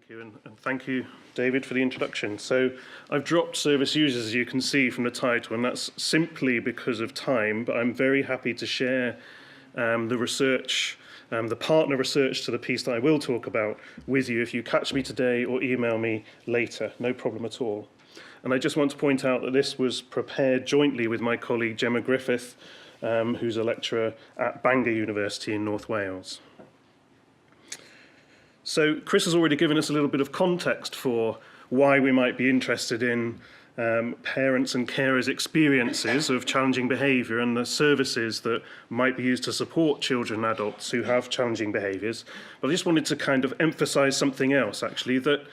Thank you, and thank you, David, for the introduction. So I've dropped service users, as you can see from the title, and that's simply because of time, but I'm very happy to share the research, the partner research to the piece that I will talk about with you if you catch me today or email me later, no problem at all. And I just want to point out that this was prepared jointly with my colleague Gemma Griffith, who's a lecturer at Bangor University in North Wales. So Chris has already given us a little bit of context for why we might be interested in parents and carers' experiences of challenging behaviour and the services that might be used to support children and adults who have challenging behaviours. But I just wanted to kind of emphasise something else, actually, that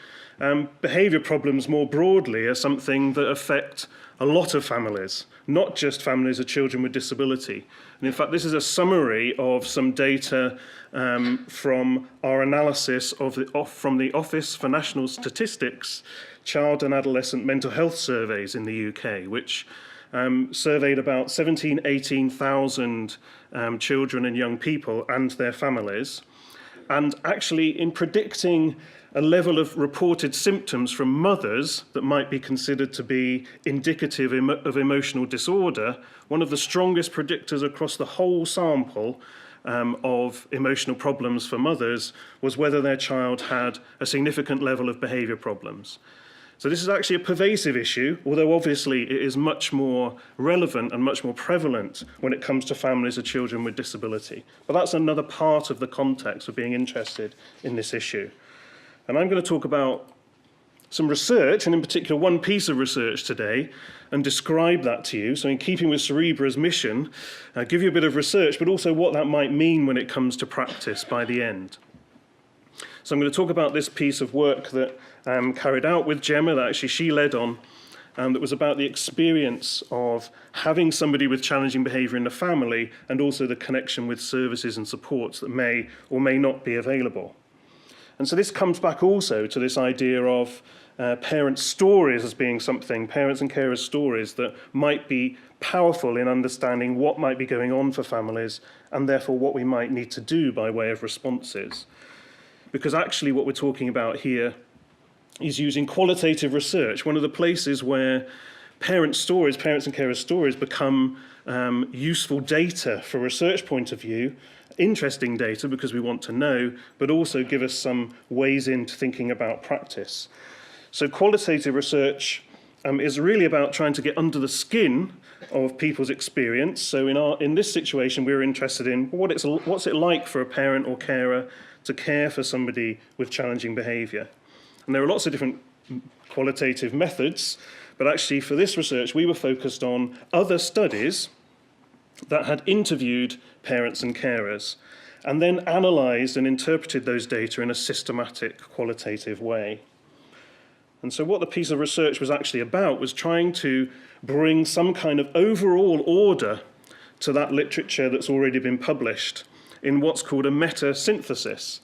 behaviour problems more broadly are something that affect a lot of families, not just families of children with disability. And in fact, this is a summary of some data from our analysis from the Office for National Statistics Child and Adolescent Mental Health Surveys in the UK, which surveyed about 18,000 children and young people and their families. And actually, in predicting a level of reported symptoms from mothers that might be considered to be indicative of emotional disorder, one of the strongest predictors across the whole sample of emotional problems for mothers was whether their child had a significant level of behaviour problems. So this is actually a pervasive issue, although obviously it is much more relevant and much more prevalent when it comes to families of children with disability. But that's another part of the context of being interested in this issue. And I'm going to talk about some research, and in particular one piece of research today, and describe that to you. So in keeping with Cerebra's mission, give you a bit of research, but also what that might mean when it comes to practice by the end. So I'm going to talk about this piece of work that carried out with Gemma, that actually she led on, that was about the experience of having somebody with challenging behaviour in the family, and also the connection with services and supports that may or may not be available. And so this comes back also to this idea of parent stories as being something, parents and carers' stories that might be powerful in understanding what might be going on for families and therefore what we might need to do by way of responses. Because actually what we're talking about here is using qualitative research, one of the places where parents and carers' stories become useful data for a research point of view, interesting data because we want to know, but also give us some ways into thinking about practice. So qualitative research is really about trying to get under the skin of people's experience. So in this situation, we're interested in what's it like for a parent or carer to care for somebody with challenging behaviour. And there are lots of different qualitative methods, but actually for this research, we were focused on other studies that had interviewed parents and carers and then analysed and interpreted those data in a systematic, qualitative way. And so what the piece of research was actually about was trying to bring some kind of overall order to that literature that's already been published in what's called a meta-synthesis.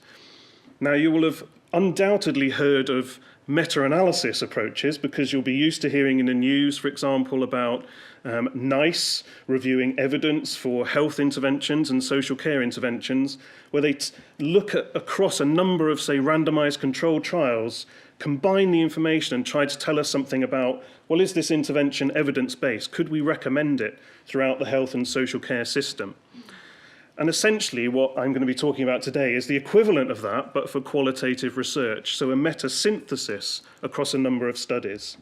Now, you will have undoubtedly heard of meta-analysis approaches because you'll be used to hearing in the news, for example, about NICE reviewing evidence for health interventions and social care interventions, where they look across a number of, say, randomized controlled trials, combine the information and try to tell us something about, well, is this intervention evidence-based? Could we recommend it throughout the health and social care system? And essentially what I'm going to be talking about today is the equivalent of that, but for qualitative research, so a meta-synthesis across a number of studies.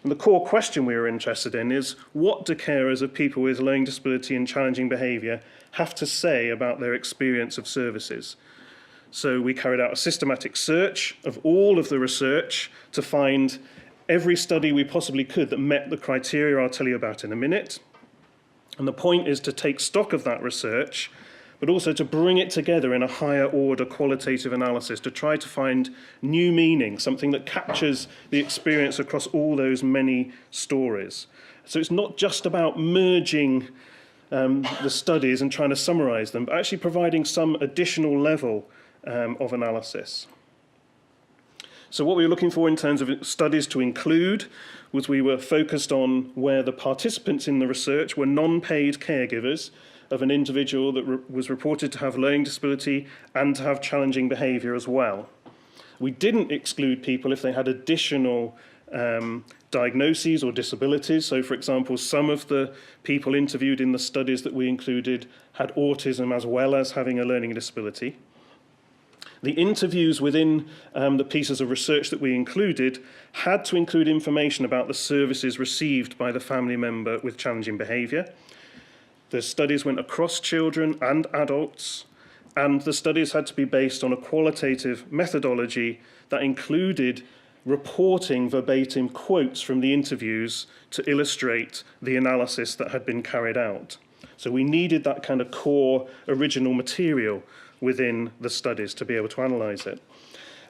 And the core question we were interested in is, what do carers of people with learning disability and challenging behaviour have to say about their experience of services? So we carried out a systematic search of all of the research to find every study we possibly could that met the criteria I'll tell you about in a minute. And the point is to take stock of that research, but also to bring it together in a higher order qualitative analysis to try to find new meaning, something that captures the experience across all those many stories. So it's not just about merging the studies and trying to summarize them, but actually providing some additional level of analysis. So what we were looking for in terms of studies to include was we were focused on where the participants in the research were non-paid caregivers of an individual that was reported to have learning disability and to have challenging behaviour as well. We didn't exclude people if they had additional diagnoses or disabilities. So, for example, some of the people interviewed in the studies that we included had autism as well as having a learning disability. The interviews within the pieces of research that we included had to include information about the services received by the family member with challenging behaviour. The studies went across children and adults, and the studies had to be based on a qualitative methodology that included reporting verbatim quotes from the interviews to illustrate the analysis that had been carried out. So we needed that kind of core original material within the studies to be able to analyse it.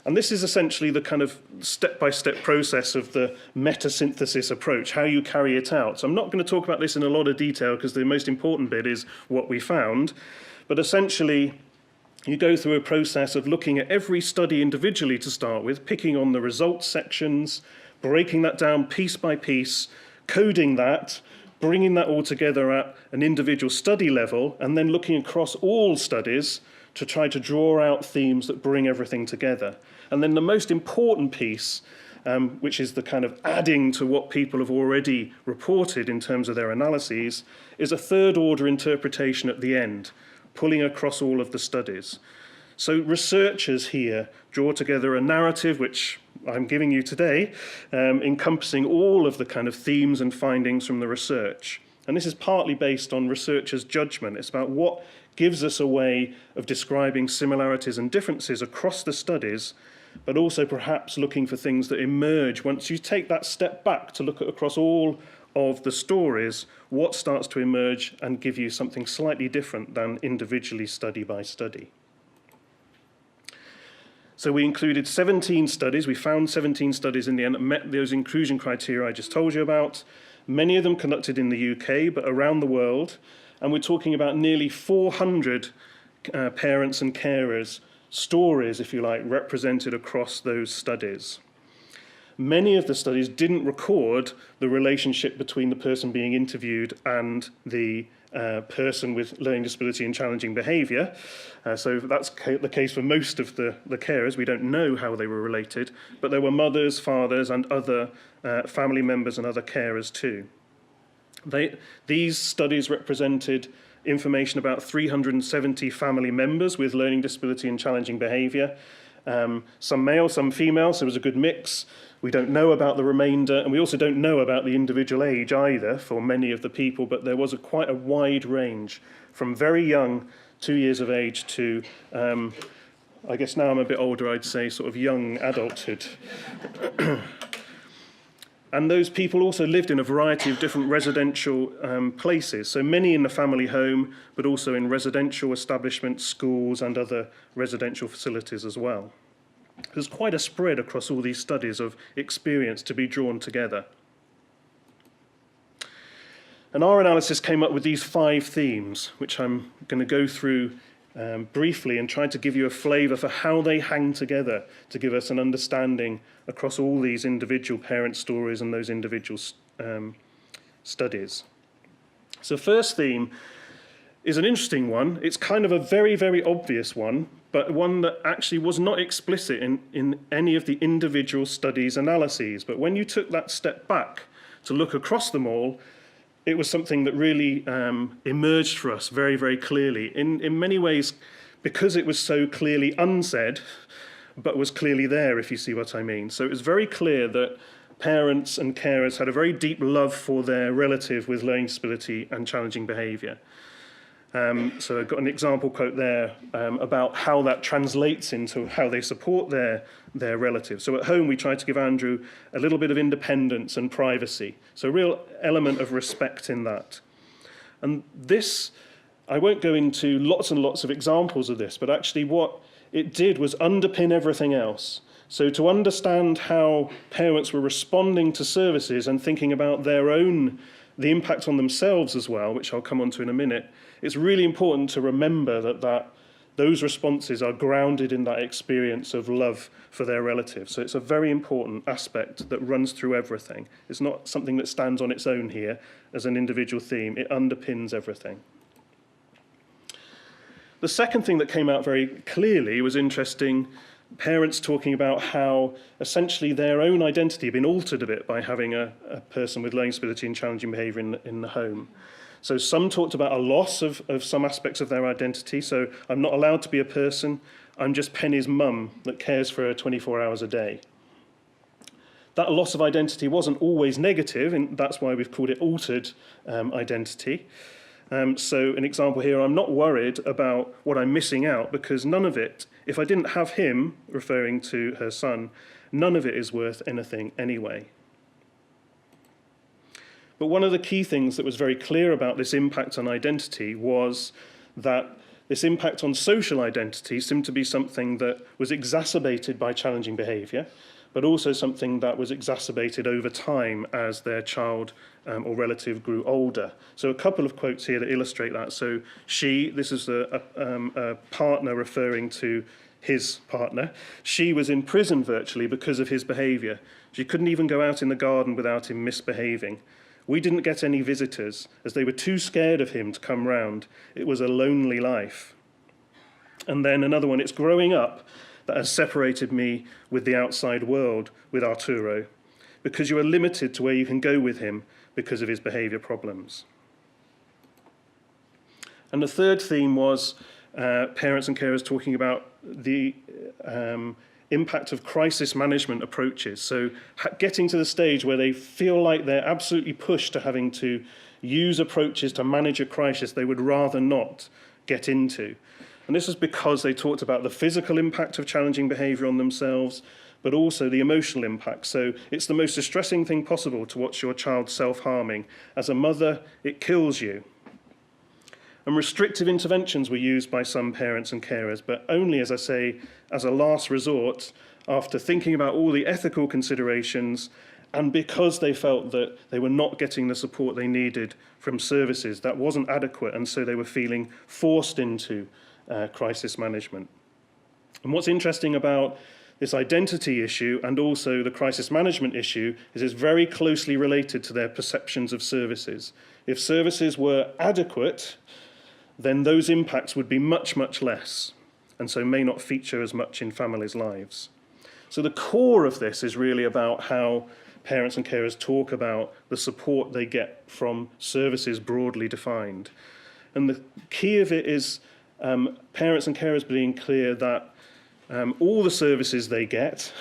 And this is essentially the kind of step-by-step process of the meta-synthesis approach, how you carry it out. So I'm not going to talk about this in a lot of detail because the most important bit is what we found. But essentially, you go through a process of looking at every study individually to start with, picking on the results sections, breaking that down piece by piece, coding that, bringing that all together at an individual study level, and then looking across all studies to try to draw out themes that bring everything together. And then the most important piece, which is the kind of adding to what people have already reported in terms of their analyses, is a third-order interpretation at the end, pulling across all of the studies. So researchers here draw together a narrative, which I'm giving you today, encompassing all of the kind of themes and findings from the research. And this is partly based on researchers' judgment. It's about what gives us a way of describing similarities and differences across the studies, but also perhaps looking for things that emerge once you take that step back to look at across all of the stories, what starts to emerge and give you something slightly different than individually study by study. So we included 17 studies. We found 17 studies in the end that met those inclusion criteria I just told you about. Many of them conducted in the UK, but around the world. And we're talking about nearly 400 parents and carers, stories, if you like, represented across those studies. Many of the studies didn't record the relationship between the person being interviewed and the person with learning disability and challenging behaviour. So that's the case for most of the carers. We don't know how they were related, but there were mothers, fathers, and other family members and other carers too. These studies represented information about 370 family members with learning disability and challenging behaviour. Some male, some female, so it was a good mix. We don't know about the remainder, and we also don't know about the individual age either for many of the people, but there was quite a wide range from very young, 2 years of age, to, I guess now I'm a bit older, I'd say sort of young adulthood. And those people also lived in a variety of different residential places, so many in the family home, but also in residential establishments, schools, and other residential facilities as well. There's quite a spread across all these studies of experience to be drawn together. And our analysis came up with these 5 themes, which I'm going to go through briefly and try to give you a flavour for how they hang together to give us an understanding across all these individual parent stories and those individual studies. So first theme is an interesting one. It's kind of a very, very obvious one, but one that actually was not explicit in any of the individual studies' analyses. But when you took that step back to look across them all, it was something that really emerged for us very, very clearly. In many ways, because it was so clearly unsaid, but was clearly there, if you see what I mean. So it was very clear that parents and carers had a very deep love for their relative with learning disability and challenging behaviour. So I've got an example quote there about how that translates into how they support their relatives. So at home, we try to give Andrew a little bit of independence and privacy. So a real element of respect in that. And this, I won't go into lots and lots of examples of this, but actually what it did was underpin everything else. So to understand how parents were responding to services and thinking about the impact on themselves as well, which I'll come on to in a minute, it's really important to remember that those responses are grounded in that experience of love for their relatives. So it's a very important aspect that runs through everything. It's not something that stands on its own here as an individual theme. It underpins everything. The second thing that came out very clearly was interesting parents talking about how essentially their own identity had been altered a bit by having a person with learning disability and challenging behaviour in the home. So some talked about a loss of some aspects of their identity. So I'm not allowed to be a person, I'm just Penny's mum that cares for her 24 hours a day. That loss of identity wasn't always negative, and that's why we've called it altered identity. So an example here, I'm not worried about what I'm missing out because none of it, if I didn't have him, referring to her son, none of it is worth anything anyway. But one of the key things that was very clear about this impact on identity was that this impact on social identity seemed to be something that was exacerbated by challenging behaviour, but also something that was exacerbated over time as their child or relative grew older. So a couple of quotes here that illustrate that. So this is a partner referring to his partner. She was in prison virtually because of his behaviour. She couldn't even go out in the garden without him misbehaving. We didn't get any visitors as they were too scared of him to come round. It was a lonely life. And then another one, it's growing up that has separated me with the outside world, with Arturo, because you are limited to where you can go with him because of his behaviour problems. And the third theme was parents and carers talking about the impact of crisis management approaches. So getting to the stage where they feel like they're absolutely pushed to having to use approaches to manage a crisis they would rather not get into. And this is because they talked about the physical impact of challenging behaviour on themselves, but also the emotional impact. So it's the most distressing thing possible to watch your child self-harming. As a mother, it kills you. And restrictive interventions were used by some parents and carers, but only, as I say, as a last resort, after thinking about all the ethical considerations, and because they felt that they were not getting the support they needed from services, that wasn't adequate, and so they were feeling forced into crisis management. And what's interesting about this identity issue and also the crisis management issue is it's very closely related to their perceptions of services. If services were adequate, then those impacts would be much, much less, and so may not feature as much in families' lives. So the core of this is really about how parents and carers talk about the support they get from services broadly defined. And the key of it is parents and carers being clear that all the services they get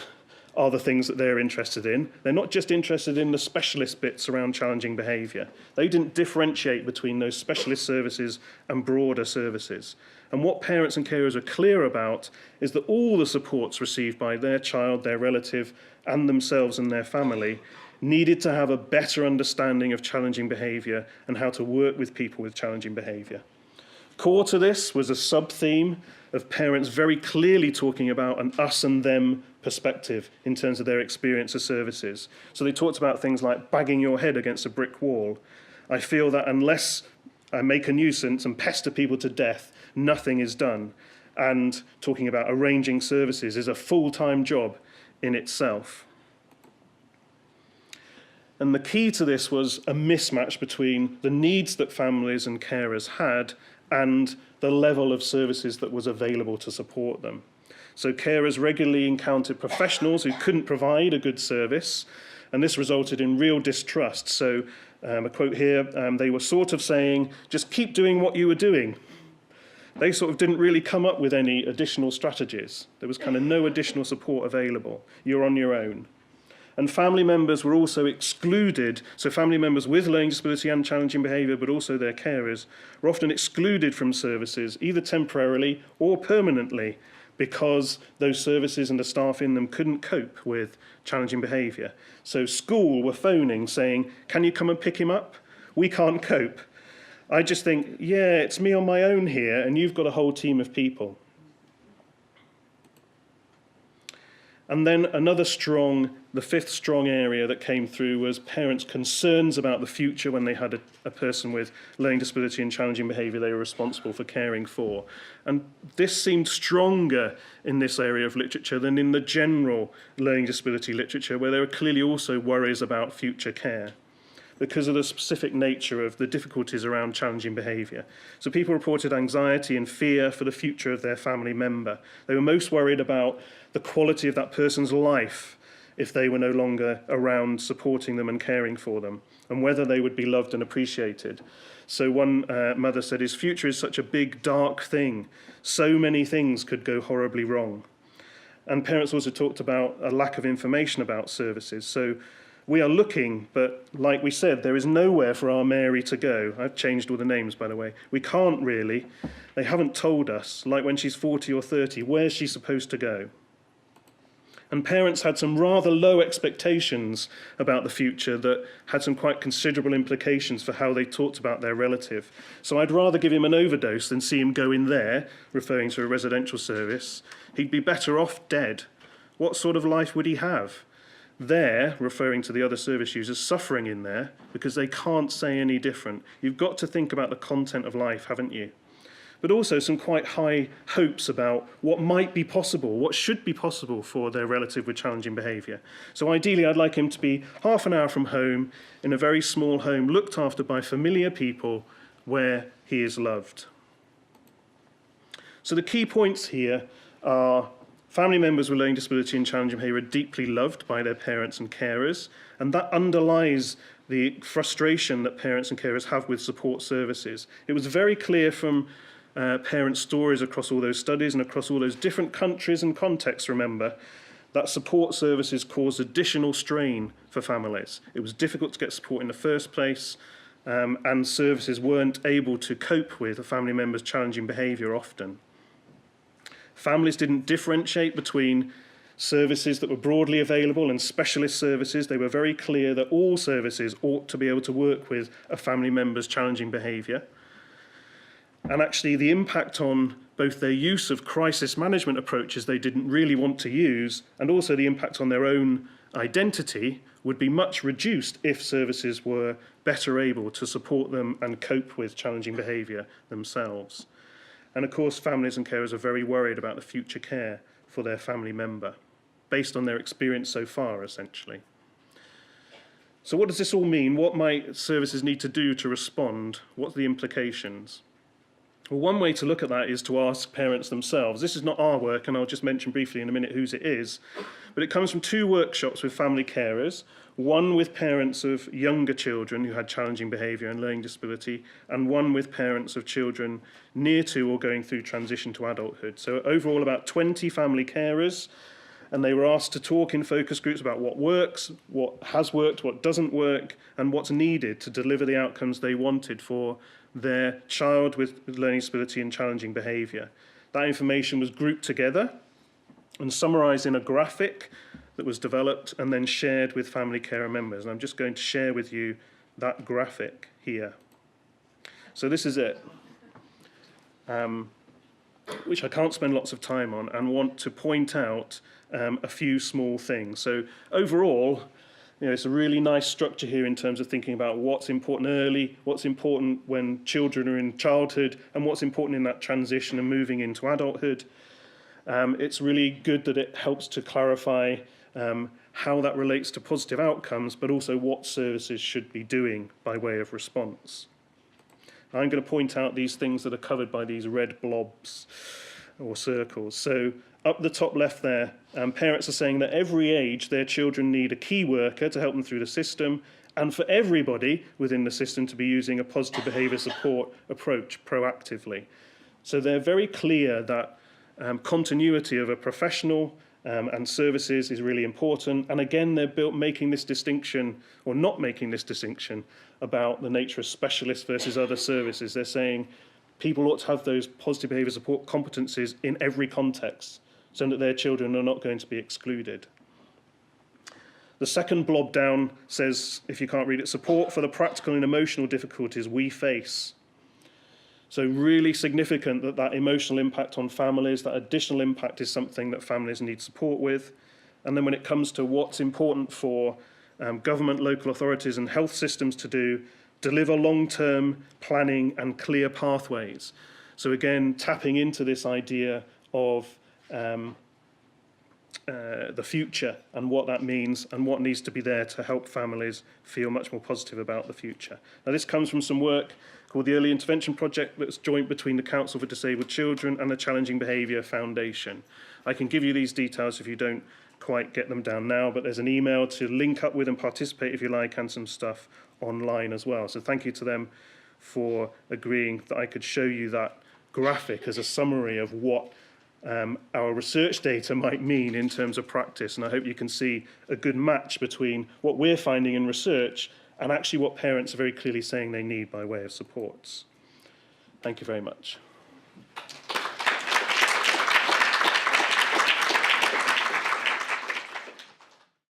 are the things that they're interested in. They're not just interested in the specialist bits around challenging behaviour. They didn't differentiate between those specialist services and broader services. And what parents and carers are clear about is that all the supports received by their child, their relative, and themselves and their family needed to have a better understanding of challenging behaviour and how to work with people with challenging behaviour. Core to this was a sub-theme of parents very clearly talking about an us and them perspective in terms of their experience of services. So they talked about things like banging your head against a brick wall. I feel that unless I make a nuisance and pester people to death, nothing is done. And talking about arranging services is a full-time job in itself. And the key to this was a mismatch between the needs that families and carers had and the level of services that was available to support them. So carers regularly encountered professionals who couldn't provide a good service, and this resulted in real distrust. So a quote here, they were sort of saying, just keep doing what you were doing. They sort of didn't really come up with any additional strategies. There was kind of no additional support available. You're on your own. And family members were also excluded. So family members with learning disability and challenging behaviour, but also their carers, were often excluded from services, either temporarily or permanently, because those services and the staff in them couldn't cope with challenging behaviour. So school were phoning saying, can you come and pick him up? We can't cope. I just think, yeah, it's me on my own here, and you've got a whole team of people. And then the fifth strong area that came through was parents' concerns about the future when they had a person with learning disability and challenging behaviour they were responsible for caring for. And this seemed stronger in this area of literature than in the general learning disability literature, where there were clearly also worries about future care. because of the specific nature of the difficulties around challenging behaviour. So people reported anxiety and fear for the future of their family member. They were most worried about the quality of that person's life if they were no longer around supporting them and caring for them, and whether they would be loved and appreciated. So one mother said, his future is such a big, dark thing. So many things could go horribly wrong. And parents also talked about a lack of information about services. So we are looking, but like we said, there is nowhere for our Mary to go. I've changed all the names, by the way. We can't really. They haven't told us, like when she's 40 or 30, where's she supposed to go? And parents had some rather low expectations about the future that had some quite considerable implications for how they talked about their relative. So I'd rather give him an overdose than see him go in there, referring to a residential service. He'd be better off dead. What sort of life would he have? They're, referring to the other service users, suffering in there because they can't say any different. You've got to think about the content of life, haven't you? But also some quite high hopes about what might be possible, what should be possible for their relative with challenging behaviour. So ideally, I'd like him to be half an hour from home, in a very small home, looked after by familiar people, where he is loved. So the key points here are family members with learning disability and challenging behaviour are deeply loved by their parents and carers, and that underlies the frustration that parents and carers have with support services. It was very clear from parent stories across all those studies and across all those different countries and contexts, remember, that support services caused additional strain for families. It was difficult to get support in the first place, and services weren't able to cope with a family member's challenging behaviour often. Families didn't differentiate between services that were broadly available and specialist services. They were very clear that all services ought to be able to work with a family member's challenging behaviour. And actually the impact on both their use of crisis management approaches they didn't really want to use, and also the impact on their own identity, would be much reduced if services were better able to support them and cope with challenging behaviour themselves. And of course, families and carers are very worried about the future care for their family member, based on their experience so far, essentially. So what does this all mean? What might services need to do to respond? What's the implications? Well, one way to look at that is to ask parents themselves. This is not our work, and I'll just mention briefly in a minute whose it is, but it comes from 2 workshops with family carers, one with parents of younger children who had challenging behaviour and learning disability, and one with parents of children near to or going through transition to adulthood. So overall about 20 family carers, and they were asked to talk in focus groups about what works, what has worked, what doesn't work, and what's needed to deliver the outcomes they wanted for their child with learning disability and challenging behaviour. That information was grouped together and summarised in a graphic that was developed and then shared with family carer members. And I'm just going to share with you that graphic here. So this is it, which I can't spend lots of time on, and want to point out a few small things. So overall, it's a really nice structure here in terms of thinking about what's important early, what's important when children are in childhood, and what's important in that transition and moving into adulthood. It's really good that it helps to clarify how that relates to positive outcomes, but also what services should be doing by way of response. I'm going to point out these things that are covered by these red blobs or circles. So up the top left there, parents are saying that every age their children need a key worker to help them through the system, and for everybody within the system to be using a positive behaviour support approach proactively. So they're very clear that continuity of a professional and services is really important. And again, they're making this distinction, or not making this distinction, about the nature of specialists versus other services. They're saying people ought to have those positive behaviour support competencies in every context, so that their children are not going to be excluded. The second blob down says, if you can't read it, support for the practical and emotional difficulties we face. So really significant that that emotional impact on families, that additional impact is something that families need support with. And then when it comes to what's important for government, local authorities and health systems to do, deliver long-term planning and clear pathways. So again, tapping into this idea of the future and what that means and what needs to be there to help families feel much more positive about the future. Now, this comes from some work called the Early Intervention Project that's joint between the Council for Disabled Children and the Challenging Behaviour Foundation. I can give you these details if you don't quite get them down now, but there's an email to link up with and participate if you like, and some stuff online as well. So thank you to them for agreeing that I could show you that graphic as a summary of what our research data might mean in terms of practice. And I hope you can see a good match between what we're finding in research and actually what parents are very clearly saying they need by way of supports. Thank you very much.